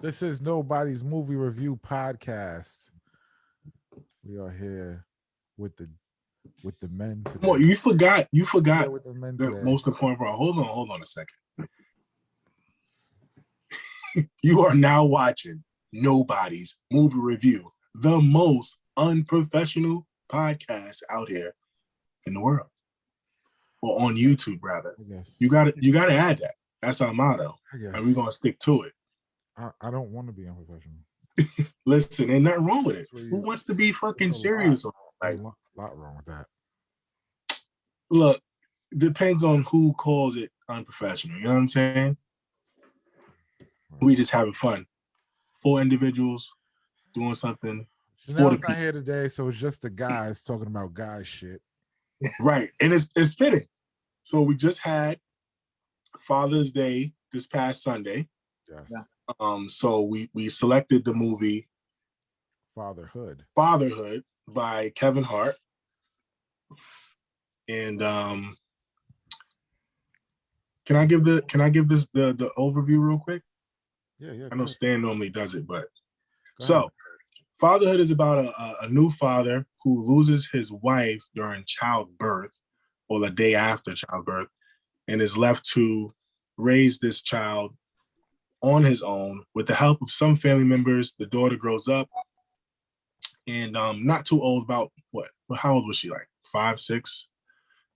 This is Nobody's Movie Review Podcast. We are here with the men Come on, today. you Here forgot with the men the today. most important part. Hold on a second. You are now watching Nobody's Movie Review, the most unprofessional podcast out here in the world, or on YouTube rather. I guess. You gotta add that. That's our motto, I guess. and we're gonna stick to it. I don't want to be unprofessional. Listen, ain't nothing wrong with it. That's where Who you- wants to be fucking There's a lot- serious? There's Like, a lot wrong with that. look, depends on who calls it unprofessional. You know what I'm saying? We just having fun. 4 individuals doing something for the Chanel's not people. here today, so it's just the guys talking about guy shit. Right. And it's fitting. So we just had Father's Day this past Sunday. Yes. Yeah. So we selected the movie Fatherhood. Fatherhood by Kevin Hart. And can I give this the overview real quick? Yeah. I know Stan normally does it, but Go so ahead. Fatherhood is about a new father who loses his wife during childbirth or the day after childbirth and is left to raise this child on his own with the help of some family members. The daughter grows up and not too old, about how old was she? Like 5, 6,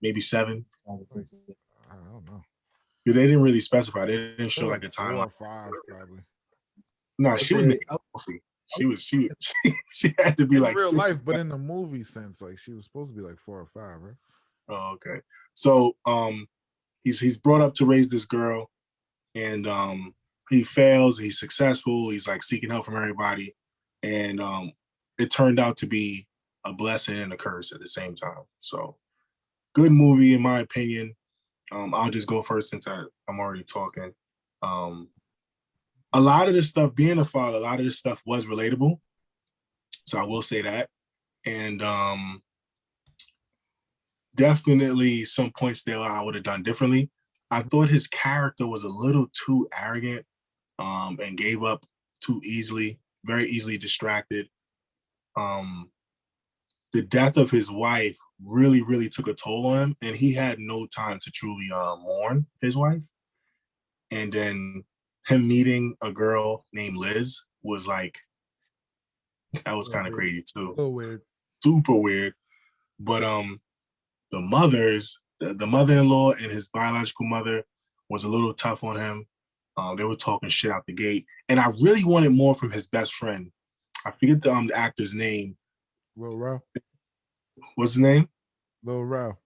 maybe 7? I don't know. They didn't really specify. They didn't show like a 4 timeline. or 5 probably. No, she was making healthy. She had to be In like real 6. life, but in the movie sense, like she was supposed to be like 4 or 5, right? Oh, okay. So he's brought up to raise this girl, and he fails, he's successful, he's like seeking help from everybody, and it turned out to be a blessing and a curse at the same time. So good movie in my opinion. I'll just go first since I'm already talking. A lot of this stuff, being a father, a lot of this stuff was relatable. So I will say that. And definitely some points there I would have done differently. I thought his character was a little too arrogant and gave up too easily, very easily distracted. The death of his wife really, really took a toll on him, and he had no time to truly mourn his wife. And then him meeting a girl named Liz was like, that was kind of crazy too. A little weird. Super weird. But the mother-in-law and his biological mother was a little tough on him. They were talking shit out the gate. And I really wanted more from his best friend. I forget the actor's name. Lil Rel. What's his name? Lil Rel.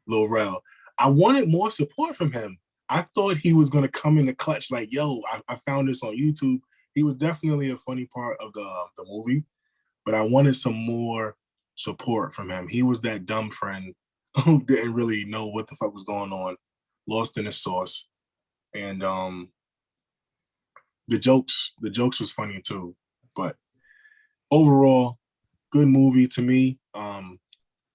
Lil Rel. I wanted more support from him. I thought he was going to come in the clutch like, yo, I found this on YouTube. He was definitely a funny part of the movie, but I wanted some more support from him. He was that dumb friend who didn't really know what the fuck was going on, lost in his sauce. And the jokes was funny too. But overall, good movie to me.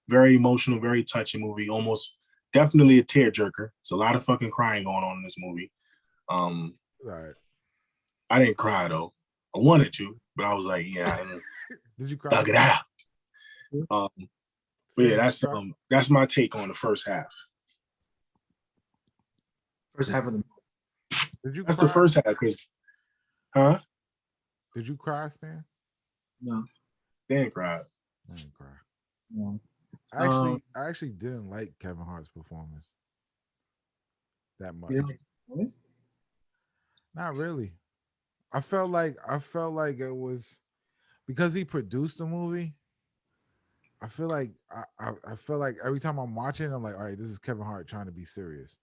Very emotional, very touching movie. Almost definitely a tearjerker. It's a lot of fucking crying going on in this movie. Right. I didn't cry though. I wanted to, but I was like, yeah, Did you cry? dug it out. But yeah, that's my take on the first half. First half of the Did you That's cry? the first half, because, huh? Did you cry, Stan? no. Dan cried. I didn't cry. No. I actually didn't like Kevin Hart's performance that much. Yeah. Not really. I felt like it was because he produced the movie. I feel like I feel like every time I'm watching, I'm like, all right, this is Kevin Hart trying to be serious.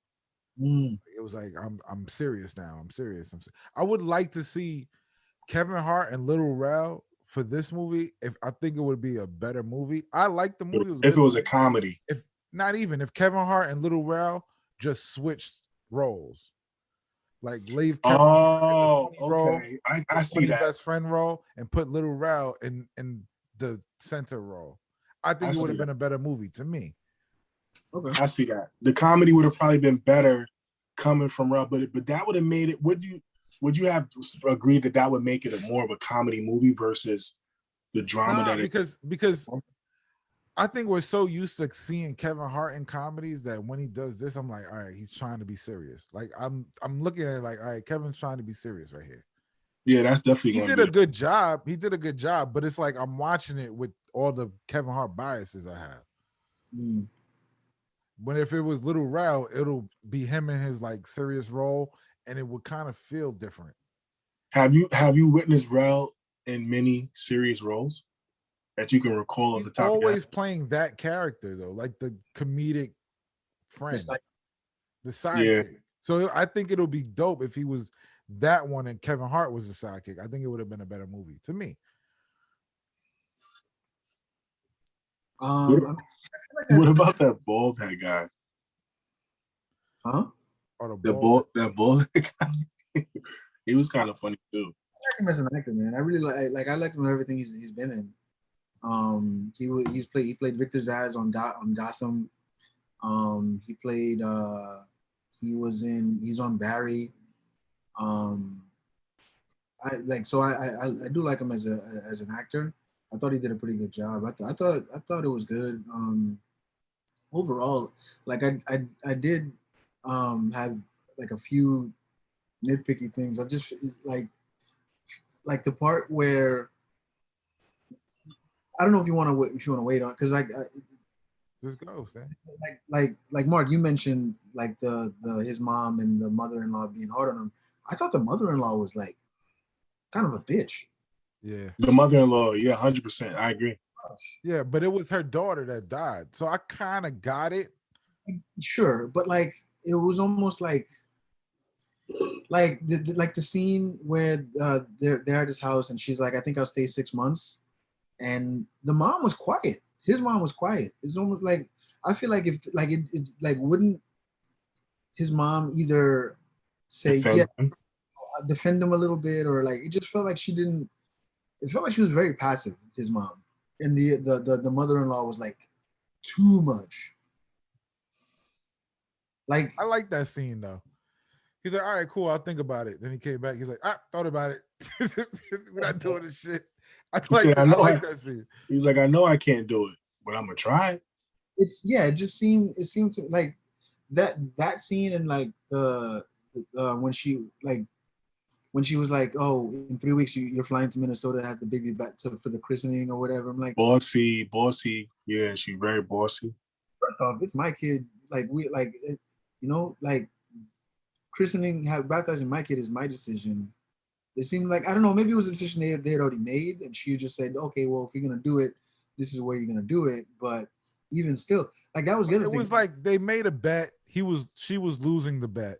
It was like I'm serious now. I'm serious. I would like to see Kevin Hart and Little Rel for this movie. If I think it would be a better movie. I like the movie. If it was a comedy. If Kevin Hart and Little Rel just switched roles. Like leave Kevin Hart in the role, okay. I see that. Best friend role, and put Little Rel in the center role. I think it would have been a better movie to me. Okay. I see that. The comedy would have probably been better coming from Rel, but that would have made it. would you have agreed that would make it a more of a comedy movie versus the drama Nah, that it? because I think we're so used to seeing Kevin Hart in comedies that when he does this, I'm like, all right, he's trying to be serious. Like I'm looking at it like, all right, Kevin's trying to be serious right here. Yeah, that's definitely He going to did be a good job. He did a good job, but it's like I'm watching it with all the Kevin Hart biases I have. Mm. But if it was Little Rel, it'll be him in his like serious role, and it would kind of feel different. Have you witnessed Rel in many serious roles that you can recall off He's the top of your head? always playing that character though, like the comedic friend, It's like, the Yeah, sidekick. So I think it'll be dope if he was that one and Kevin Hart was the sidekick. I think it would have been a better movie to me. What, I feel like I've what seen, about that bald head guy? huh? Or the That ball. bald head guy. He was kind of funny too. I like him as an actor, man. I really like I liked him in everything he's been in. He played Victor Zsasz on Gotham. He played he's on Barry. Um, I do like him as an actor. I thought he did a pretty good job. I thought it was good. Overall, like I did have like a few nitpicky things. I just like the part where I don't know if you want to wait on because Just go, man. like Mark, you mentioned like the his mom and the mother-in-law being hard on him. I thought the mother-in-law was like kind of a bitch. Yeah. The mother-in-law, yeah, 100%. I agree. Yeah, but it was her daughter that died. So I kind of got it. Sure, but like it was almost like like the scene where they're at his house and she's like, I think I'll stay 6 months, and the mom was quiet. His mom was quiet. It's almost like I feel like if like it like wouldn't his mom either say yeah, Defend him. defend him a little bit, or like it just felt like she didn't. It felt like she was very passive. His mom and the mother-in-law was like too much. Like I like that scene though. He's like, all right, cool, I'll think about it. Then he came back. He's like, I thought about it. We're not doing this shit. I He said, I like that scene. He's like, I know I can't do it, but I'm gonna try it. it's yeah, it seemed to like that scene and like the when she was like, oh, in 3 weeks you're flying to Minnesota to have the baby back for the christening or whatever. I'm like, Bossy. Yeah, she very bossy. first off, it's my kid. Like like christening, have baptizing my kid is my decision. It seemed like I don't know, maybe it was a decision they had already made, and she just said, okay, well, if you're gonna do it, this is where you're gonna do it. But even still, like that was the other It thing. was like they made a bet. She was losing the bet.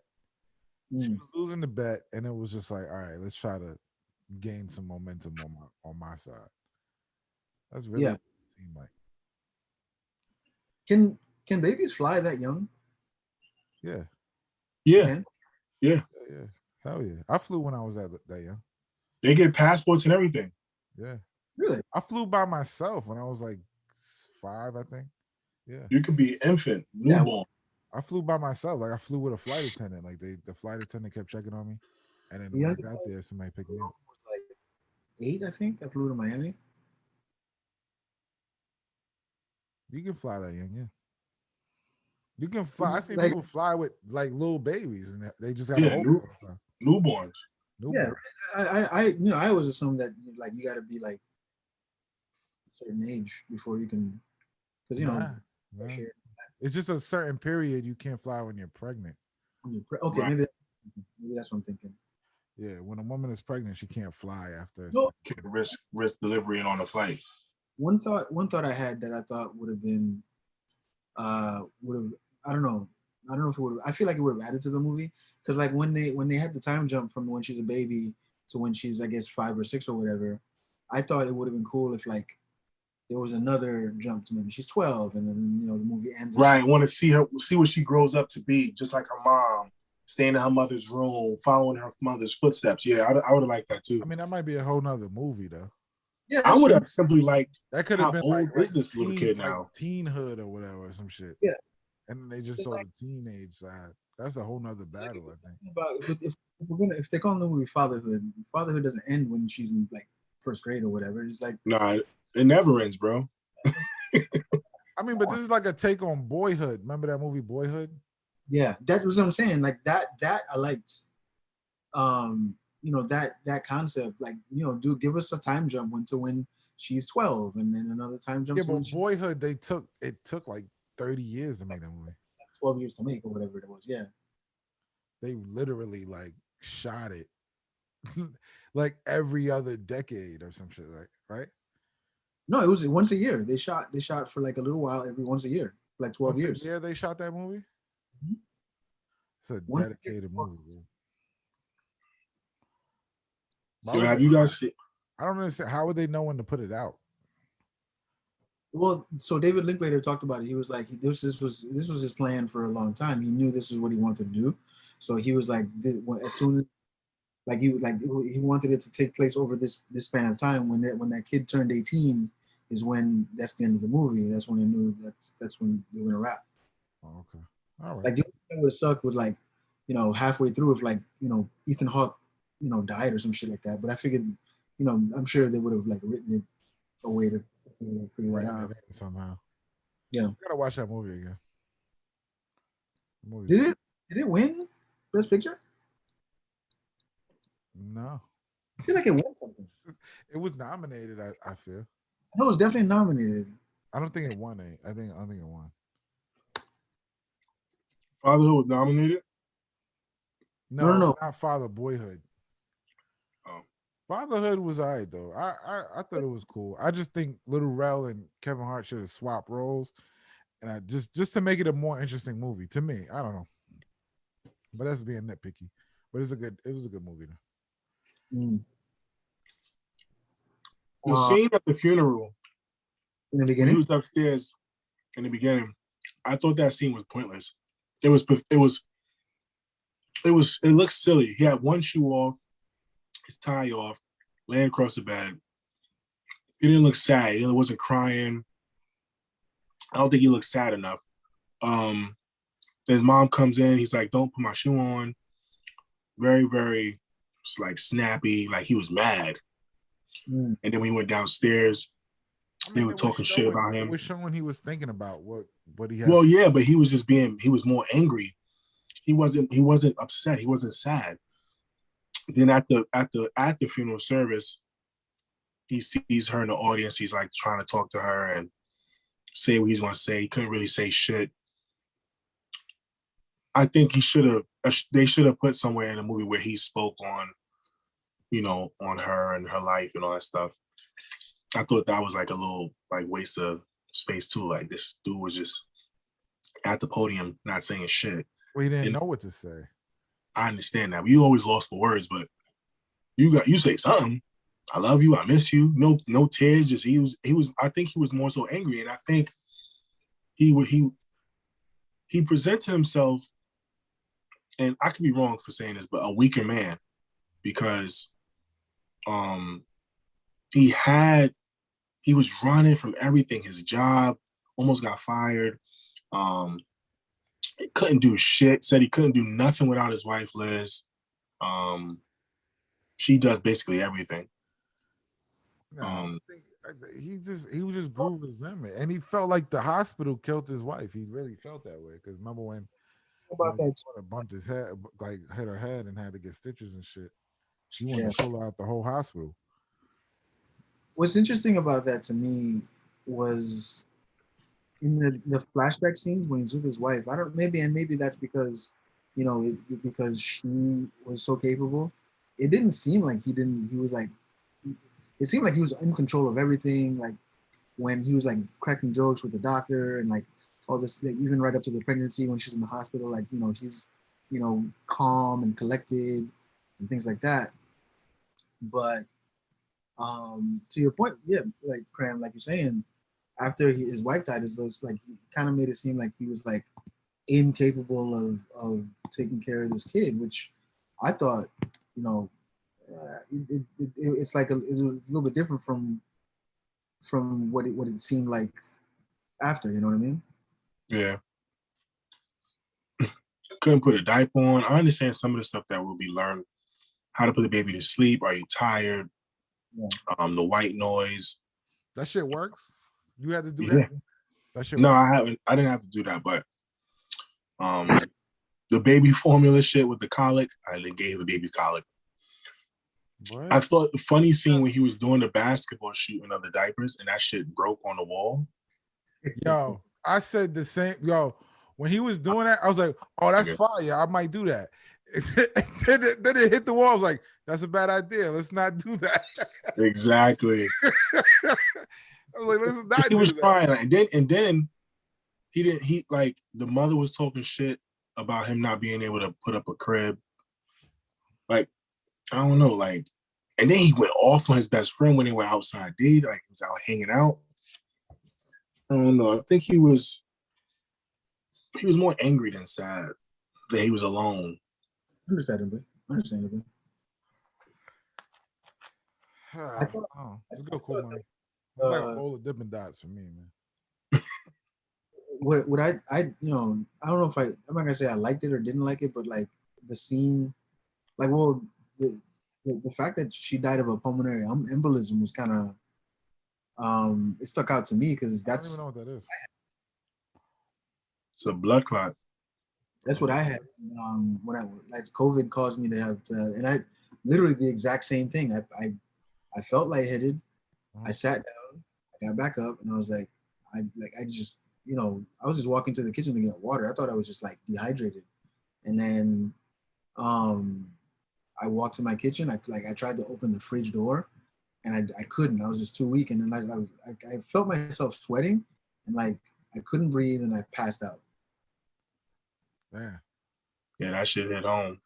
She Mm. was losing the bet, and it was just like, all right, let's try to gain some momentum on my side. That's really Yeah. what it seemed like. Can babies fly that young? Yeah, Yeah, Can? yeah. yeah. Hell yeah. I flew when I was that young. They get passports and everything. Yeah. Really? I flew by myself when I was like 5, I think. Yeah. You could be infant, Yeah. newborn. I flew by myself. Like I flew with a flight attendant. Like the flight attendant kept checking on me. And then The when I youngest got there, somebody picked me up. was like 8, I think. I flew to Miami. You can fly that young, yeah. You can It's fly. I just seen like people fly with like little babies and they just gotta Yeah, hold it all the time. newborns. yeah, Newborn. I always assume that like you got to be like a certain age before you can, because Nah. It's just a certain period you can't fly when you're pregnant. okay, Right. maybe that's what I'm thinking. Yeah, when a woman is pregnant, she can't fly after. No. Can risk delivering on a flight. One thought I had that I thought would have been would have I don't know if it would have, I feel like it would have added to the movie because like when they had the time jump from when she's a baby to when she's I guess 5 or 6 or whatever, I thought it would have been cool if like there was another jump to maybe she's 12 and then the movie ends. Right. Want to see what she grows up to be, just like her mom, staying in her mother's room, following her mother's footsteps. Yeah, I would have liked that too. I mean, that might be a whole nother movie though. Yeah, I would have simply liked That could have how been old like is this little kid like now? teenhood or whatever, or some shit. Yeah. And then they just It's saw like, the teenage side. That's a whole nother battle, I think. about if if they call the movie Fatherhood doesn't end when she's in like first grade or whatever. It's like, Nah, it never ends, bro. I mean, but this is like a take on Boyhood. Remember that movie Boyhood? yeah, that was what I'm saying. Like that I liked. That concept. Like, do give us a time jump when she's 12, and then another time jump Yeah, to but when she's Boyhood, it took like 30 years to make that movie. 12 years to make or whatever it was. Yeah. They literally like shot it like every other decade or some shit, like right? No, it was once a year. They shot for like a little while every once a year, like 12 Once a years. year they shot that movie. Mhm. It's a Once a year. dedicated movie, bro. Why So would have they? you guys seen? I don't understand. How would they know when to put it out? Well, so David Linklater talked about it. He was like, this was his plan for a long time. He knew this is what he wanted to do, so he was like, as soon as he wanted it to take place over this span of time. When that kid turned 18, is when that's the end of the movie. That's when he knew that's when they were gonna wrap. Oh, okay, all right. Like the only thing that would have sucked was like, halfway through if like Ethan Hawke died or some shit like that. But I figured, I'm sure they would have like written it a way to figure that Writing it out. in somehow. Yeah. I gotta watch that movie again. The movie's Did it win Best Picture? no, I feel like it won something. it was nominated. I feel. No, it was definitely nominated. I don't think it won. I don't think it won. Fatherhood was nominated. No, no, No, no. not Father Boyhood. Oh, Fatherhood was alright though. I thought it was cool. I just think Little Rel and Kevin Hart should have swapped roles, and I just to make it a more interesting movie to me. I don't know, but that's being nitpicky. But it was a good movie. Though. Mm. the Uh, scene at the funeral in the when he beginning. was upstairs in the beginning, I thought that scene was pointless. It looked silly. He had one shoe off, his tie off, laying across the bed. He didn't look sad. He wasn't crying. I don't think he looked sad enough. Um, his mom comes in. He's like, "Don't put my shoe on." Very, very, like snappy. Like he was mad. Mm. And then when he went downstairs, I they mean, were talking shit about it him. was showing he was thinking about what he had. Well, yeah, but he was more angry. He wasn't upset. He wasn't sad. Then at the funeral service, he sees her in the audience. He's like trying to talk to her and say what he's going to say. He couldn't really say shit. I think they should have put somewhere in the movie where he spoke on her and her life and all that stuff. I thought that was like a little like waste of space too. Like this dude was just at the podium not saying shit. Well, he didn't And know what to say. I understand that. You always lost for words, but you say something. I love you. I miss you. No tears. Just he was. I think he was more so angry, and I think he presented himself. And I could be wrong for saying this, but a weaker man because um he was running from everything. His job almost got fired. Um, he couldn't do shit. Said he couldn't do nothing without his wife Liz. Um, she does basically everything. No, I Um, think he just grew resentment, and he felt like the hospital killed his wife. He really felt that way because remember when About his that. daughter bumped his head, like hit her head, and had to get stitches and shit. He wanted Yeah. to pull her out the whole hospital. What's interesting about that to me was in the flashback scenes when he's with his wife. I don't maybe that's because because she was so capable. It didn't seem like he was like it seemed like he was in control of everything. Like when he was like cracking jokes with the doctor and like all this, like, even right up to the pregnancy when she's in the hospital, like she's calm and collected and things like that. But to your point, yeah, like Cram, like you're saying, after his wife died, is those like he kind of made it seem like he was like incapable of taking care of this kid, which I thought, you know, it's like it was a little bit different from what it seemed like after. You know what I mean? yeah. couldn't put a diaper on. I understand some of the stuff that will be learned. How to put the baby to sleep. Are you tired? Yeah. The white noise. That shit works. You had to do Yeah. that. That shit No, works. I haven't. I didn't have to do that, but the baby formula shit with the colic, I gave the baby colic. What? I thought the funny scene when he was doing the basketball shooting of the diapers and that shit broke on the wall. Yo, I said the same. Yo, when he was doing that, I was like, "Oh, that's fire! I might do that." then it hit the wall. I was like, "That's a bad idea. Let's not do that." Exactly. I was like, "Let's not He do was that." trying, and then he didn't. He like the mother was talking shit about him not being able to put up a crib. Like I don't know, like, and then he went off on his best friend when they were outside dating, like he was out hanging out. I don't know. I think he was more angry than sad that he was alone. Understandably. I thought, It's good, cool, man. It's uh, like all the Dippin' Dots for me, man. what I you know, I don't know if I'm not gonna say I liked it or didn't like it, but like the scene, like, well, the fact that she died of a pulmonary embolism was kind of it stuck out to me because I don't even know what that is. It's a blood clot. that's what I had when I like COVID caused me to have to, and I literally the exact same thing. I felt lightheaded. I sat down, I got back up, and I was like, I just, I was just walking to the kitchen to get water. I thought I was just like dehydrated, and then I walked to my kitchen. I tried to open the fridge door, and I couldn't. I was just too weak, and then I felt myself sweating, and like I couldn't breathe, and I passed out. Yeah, that shit hit home.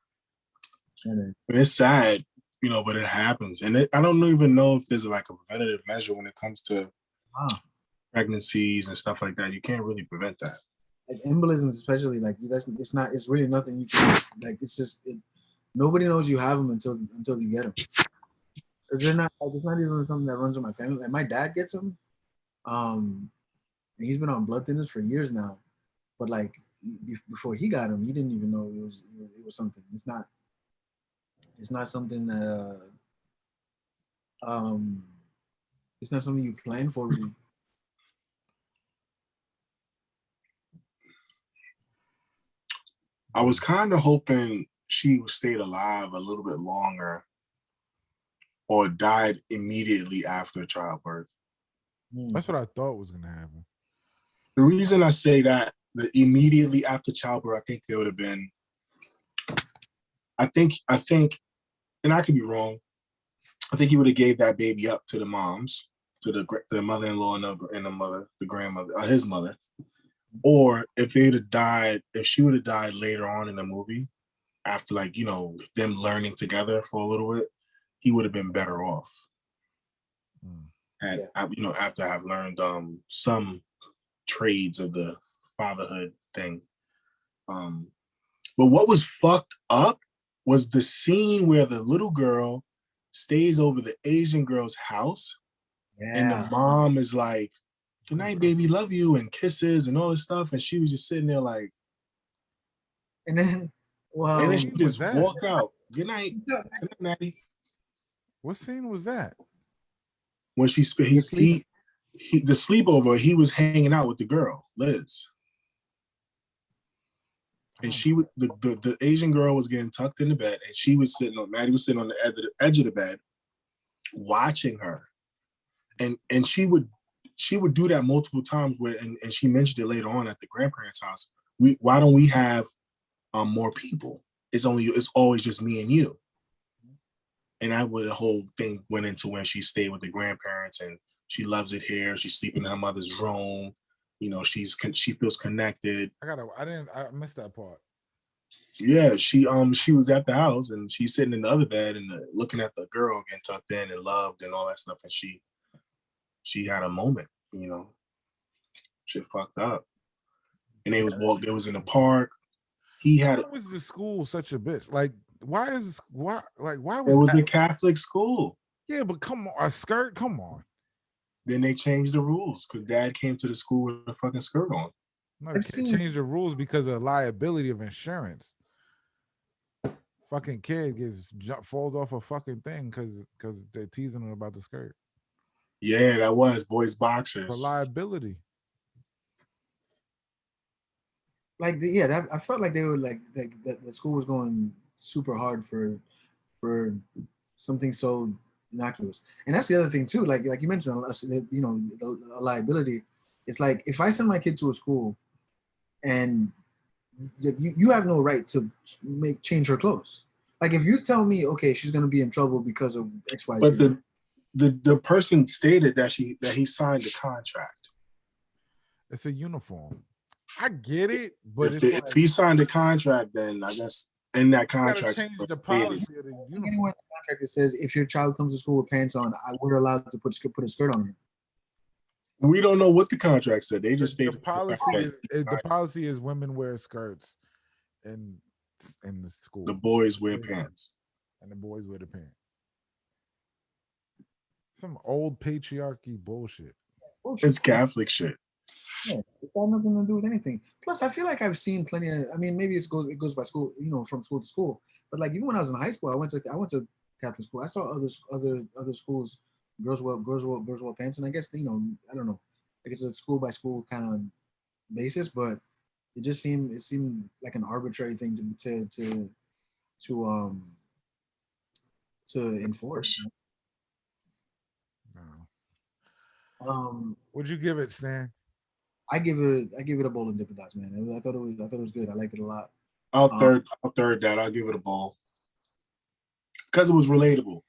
It's sad, but it happens, and I don't even know if there's like a preventative measure when it comes to pregnancies and stuff like that. You can't really prevent that. Like embolisms, especially, like it's really nothing you can, like, it's just nobody knows you have them until you get them. Because they're not, like, it's not even something that runs in my family. Like my dad gets them, and he's been on blood thinners for years now. But like before he got them, he didn't even know it was something. It's not something that it's not something you plan for, really. I was kind of hoping she stayed alive a little bit longer or died immediately after childbirth. That's what I thought was going to happen. The reason I say that, the immediately after childbirth, I think there would have been, I think, and I could be wrong, I think he would have gave that baby up to the moms, to the mother-in-law and the mother, the grandmother, his mother. Or if she would have died later on in the movie, after them learning together for a little bit, he would have been better off. After I've learned some trades of the fatherhood thing. But what was fucked up was the scene where the little girl stays over the Asian girl's house, and the mom is like, "Good night, baby, love you," and kisses and all this stuff, and she was just sitting there like, and then she just walked out. Good night, Maddie. What scene was that? When the sleepover, he was hanging out with the girl, Liz. And the Asian girl was getting tucked in the bed, and Maddie was sitting on the edge of the bed watching her. And she would do that multiple times and she mentioned it later on at the grandparents' house. Why don't we have more people? It's always just me and you. And the whole thing went into when she stayed with the grandparents and she loves it here. She's sleeping in her mother's room. She feels connected. I missed that part. Yeah, she was at the house and she's sitting in the other bed and looking at the girl getting tucked in and loved and all that stuff. And she had a moment, shit fucked up. And they was in the park. Why was the school such a bitch? Like, why was it was a Catholic school? Yeah, but come on, a skirt, come on. Then they changed the rules because dad came to the school with a fucking skirt on. No, they I've can't seen change the rules because of liability of insurance. Fucking kid falls off a fucking thing because they're teasing him about the skirt Yeah, that was boys for boxers. liability. like yeah, that I felt like they were like the school was going super hard for something so innocuous. And that's the other thing too. Like you mentioned, you know, the liability. It's like if I send my kid to a school and you have no right to change her clothes. Like if you tell me, okay, she's gonna be in trouble because of X, Y, But Z. the person stated that he signed the contract. It's a uniform. I get it, but If it's if like he signed the contract, then I guess in that you gotta contract change the stated. policy of the I think uniform. anywhere in the contract that says if your child comes to school with pants on, we're allowed to put a skirt on her. We don't know what the contract said. They just The stated the fact policy that the policy is women wear skirts in the the school, boys wear pants. and the boys wear the pants. Some old patriarchy bullshit. It's Catholic shit. Yeah, it's got nothing to do with anything. Plus, I feel like I've seen plenty of. I mean, maybe it goes by school, you know, from school to school. But like even when I was in high school, I went to Catholic school. I saw other schools, girls wear pants, and I guess you know, I don't know, like it's a school by school kind of basis, but it seemed like an arbitrary thing to um to enforce. No. Um, Would you give it, Stan? I give it a bowl of Dippin' Dots, man. I thought it was good. I liked it a lot. Um, I'll third that. I'll give it a ball because it was relatable.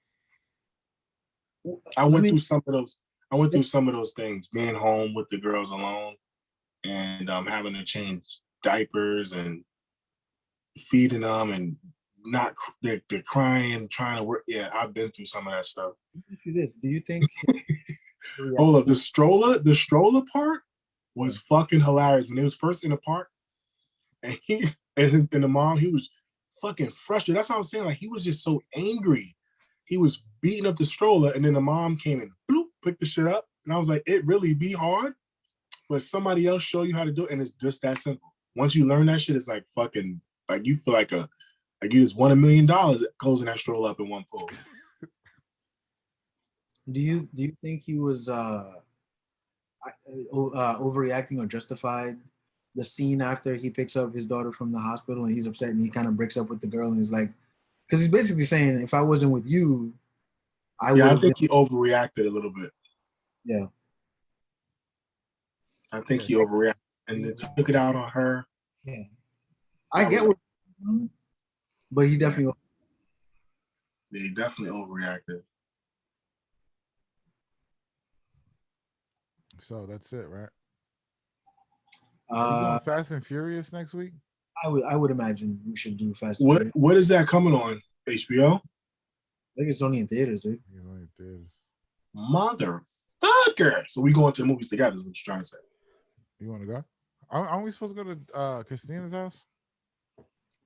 I let went me through some of those. I went through some of those things. Being home with the girls alone, and having to change diapers and feeding them, and not they're crying, trying to work. Yeah, I've been through some of that stuff. ask you this: do you think Hold reaction? up, the stroller part was fucking hilarious when it was first in the park, and and the mom, he was fucking frustrated. That's what I was saying. Like he was just so angry. He was beating up the stroller, and then the mom came and bloop, picked the shit up, and I was like, it really be hard, but somebody else show you how to do it, and it's just that simple. Once you learn that shit, it's like fucking like you feel like you just won $1 million closing that stroller up in one pull. Do you think he was overreacting or justified the scene after he picks up his daughter from the hospital and he's upset and he kind of breaks up with the girl and he's like, because he's basically saying, if I wasn't with you, I Yeah, would I have been. think he overreacted a little bit. Yeah, I think Yeah. he overreacted and then took it out on her. yeah. I get what, but he definitely. Yeah, he definitely overreacted. So that's it, right? Are we Uh, going Fast and Furious next week? I would imagine we should do Fast and Furious. What is that coming on HBO? I think it's only in theaters, dude. He's only theaters. Motherfucker! So we going to the movies together? Is what you're trying to say? You want to go? Aren't we supposed to go to Christina's house?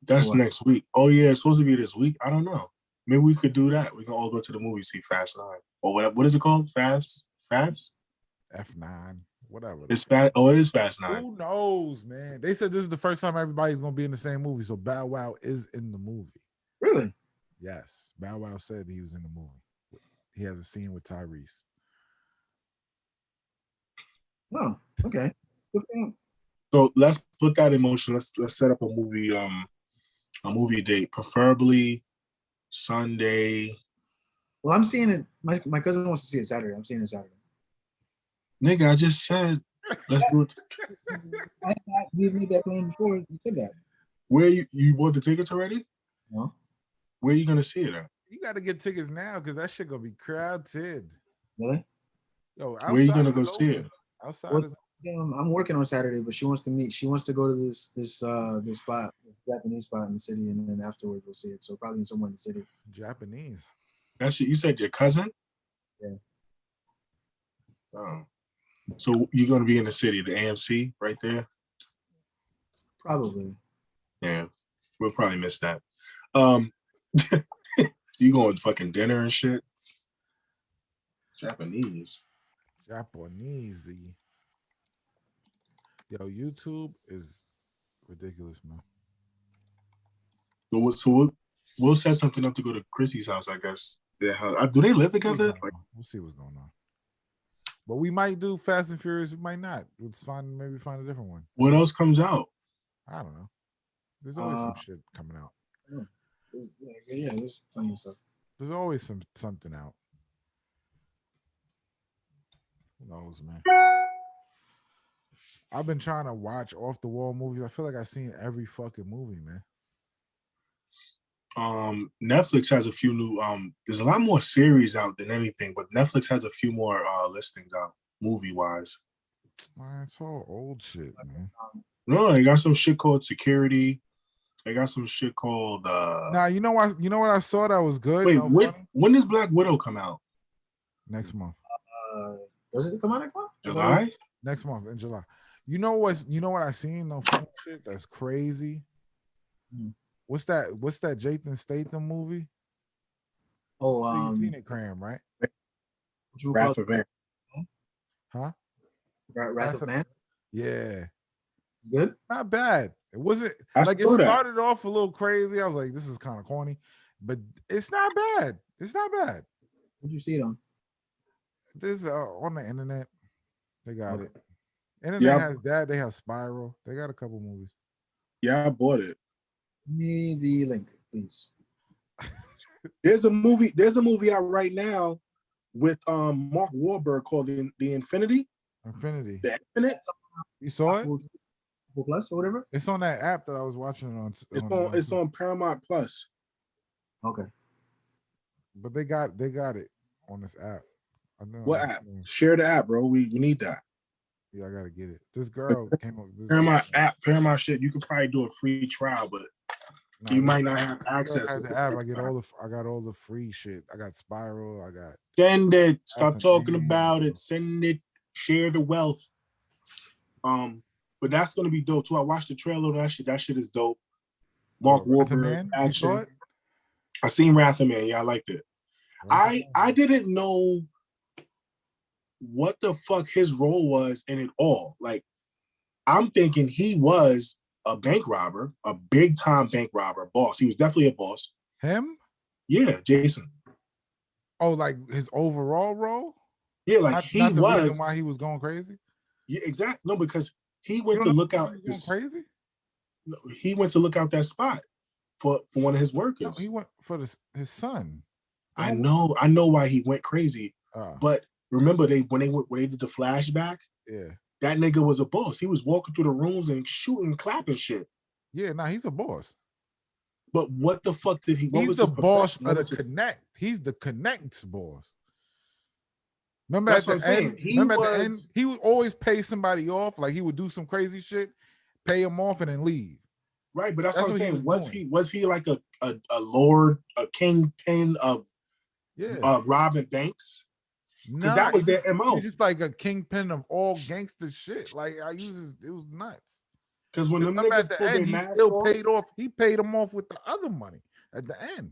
That's What? next week. Oh yeah, it's supposed to be this week. I don't know. Maybe we could do that. We can all go to the movie, see Fast 9 or whatever. What is it called? Fast? F9, whatever. It's fast. Oh, it is Fast 9. Who knows, man? They said this is the first time everybody's gonna be in the same movie, so Bow Wow is in the movie. Really? Yes, Bow Wow said he was in the movie. He has a scene with Tyrese. Oh, okay. Good for him. So let's put that in motion. Let's set up a movie date, preferably Sunday. Well, I'm seeing it. My cousin wants to see it Saturday. I'm seeing it Saturday. Nigga, I just said let's do it. We made that plan before. You said that. Where you bought the tickets already? No. Where are you gonna see it at? You got to get tickets now because that shit gonna be crowded. Really? Yo, Where are you gonna outside go is see open. it? Outside Well, is I'm working on Saturday, but she wants to meet. She wants to go to this spot, this Japanese spot in the city, and then afterwards we'll see it. So probably somewhere in the city. Japanese. That's you said your cousin? Yeah. Oh. So you're gonna be in the city, the AMC right there? Probably. Yeah. We'll probably miss that. You going fucking dinner and shit? Japanese. Japanese. Yo, YouTube is ridiculous, man. We'll set something up to go to Chrissy's house, I guess. Yeah, do they live together? We'll see what's going on. But we might do Fast and Furious. We might not. Let's maybe find a different one. What else comes out? I don't know. There's always some shit coming out. Yeah, there's plenty of stuff. There's always something out. Who knows, man? I've been trying to watch off the wall movies. I feel like I've seen every fucking movie, man. Netflix has a few new there's a lot more series out than anything, but Netflix has a few more listings out movie wise. Man, it's all old shit, man. No, they got some shit called Security. They got some shit called Nah, you know what I saw that was good. Wait, when does Black Widow come out? Next month. Does it come out next month? July? Next month in July. You know what I seen? No funny shit that's crazy. What's that Jason Statham movie? Oh, seen it, Cram, right? Wrath of Man. Huh? Wrath of Man? Yeah. Good? Not bad. It wasn't it started off a little crazy. I was like, this is kind of corny, but it's not bad. It's not bad. Where'd you see it on? This on the internet. They got it. Internet has that. They have Spiral. They got a couple movies. Yeah, I bought it. Give me the link, please. There's a movie out right now with Mark Wahlberg called the Infinity. Infinity. The Infinite. You saw it? Plus or whatever. It's on that app that I was watching on. It's on Paramount Plus. Okay. But they got it on this app. What app? Share the app, bro. We need that. Yeah, I gotta get it. This girl came up. Paramount shit. You could probably do a free trial, but you might not have access to the app. I got all the free shit. I got Spiral. I got. Send it. Stop talking about it. Send it. Share the wealth. But that's gonna be dope too. I watched the trailer. That shit is dope. Mark Wahlberg action. I seen Wrath of Man. Yeah, I liked it. I didn't know what the fuck his role was in it all. Like, I'm thinking he was a bank robber, a big time bank robber, boss. He was definitely a boss. Him? Yeah, Jason. Oh, like his overall role? Yeah, like not the reason why he was going crazy. Yeah, exactly. No, because he went to look out. Crazy. He went to look out that spot for one of his workers. No, he went for his son. I know why he went crazy. But remember, when they did the flashback, that nigga was a boss. He was walking through the rooms and shooting, clapping shit. Yeah, he's a boss. But what the fuck did he? He's the boss of the Connect. He's the Connect's boss. Remember at the end? The end, he would always pay somebody off. Like he would do some crazy shit, pay him off, and then leave. Right, but that's what I'm saying. Was he like a lord, a kingpin of robbing banks? Because that was their MO. He's just like a kingpin of all gangster shit. Like it was nuts. Because when the niggas at the end, he still paid off. He paid him off with the other money at the end.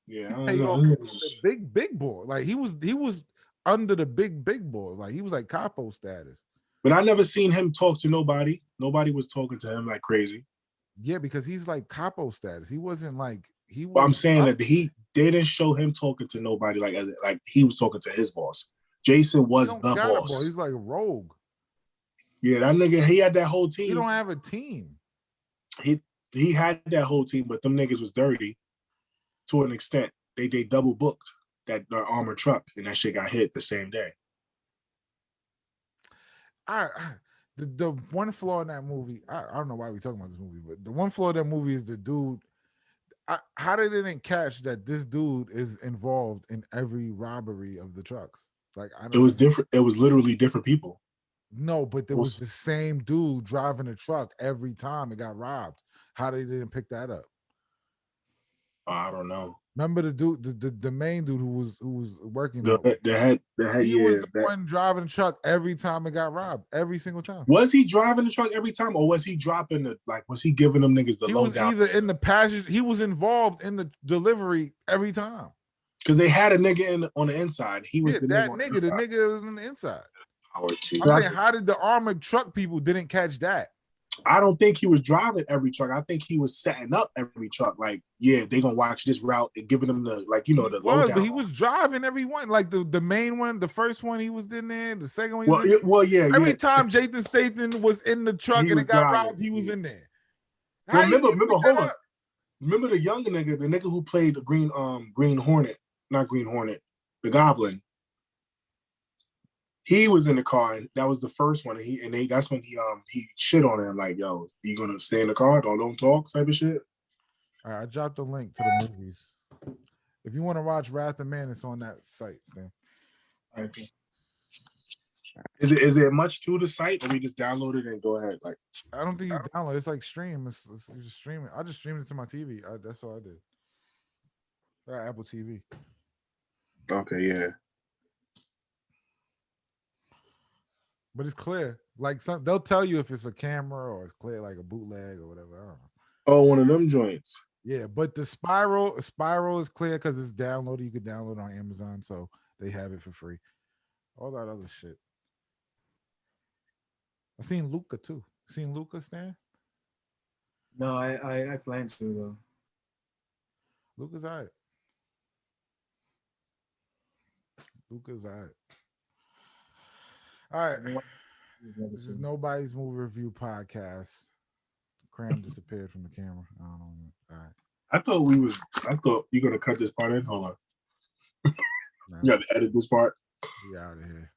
Yeah, he paid off the big boy. Like he was under the big boy. Like he was like capo status. But I never seen him talk to nobody. Nobody was talking to him like crazy. Yeah, because he's like capo status. He wasn't like he. Well, I'm saying that they didn't show him talking to nobody like he was talking to his boss. Jason was the boss. He's like a rogue. Yeah, that nigga, he had that whole team. He don't have a team. He had that whole team, but them niggas was dirty to an extent. They double booked that armored truck, and that shit got hit the same day. The one flaw in that movie, I don't know why we're talking about this movie, but the one flaw in that movie is the dude. How they didn't catch that this dude is involved in every robbery of the trucks? Like it was different. It was literally different people. No, but there was the same dude driving the truck every time it got robbed. How they didn't pick that up? I don't know. Remember the dude, the main dude who was working. The head. He was the one driving the truck every time it got robbed. Every single time. Was he driving the truck every time, or was he dropping was he giving them niggas the lowdown? He was either in the passenger. He was involved in the delivery every time. Because they had a nigga on the inside. He was the nigga. The nigga was on the inside. Howard too. I'm saying, how did the armored truck people didn't catch that? I don't think he was driving every truck. I think he was setting up every truck. Like, yeah, they gonna watch this route and giving them the the lowdown. But he was driving every one. Like the main one, the first one he was in there, the second one. Every time Jason Statham was in the truck and it got robbed, he was in there. Well, remember, hold on. Remember the younger nigga, the nigga who played the Green Hornet, not Green Hornet, the Goblin. He was in the car, and that was the first one. That's when he shit on him, like, yo, you gonna stay in the car? Don't talk, type of shit. All right, I dropped a link to the movies. If you want to watch Wrath of Man, it's on that site, Stan. Okay. Is there much to the site, or we just download it and go ahead? Like, I don't think you download. It's like stream. It's just streaming. I just streamed it to my TV. That's all I did. Apple TV. Okay, yeah. But it's clear. Like they'll tell you if it's a camera or it's clear, like a bootleg or whatever. I don't know. Oh, one of them joints. Yeah, but the spiral is clear because it's downloaded. You could download it on Amazon, so they have it for free. All that other shit. I seen Luca too. Seen Luca, Stan? No, I plan to though. Luca's alright. Luca's alright. All right. This is Nobody's Movie Review Podcast. Cram disappeared from the camera. I don't know. All right. I thought you're gonna cut this part in. Hold on. Nah. You got to edit this part. We out of here.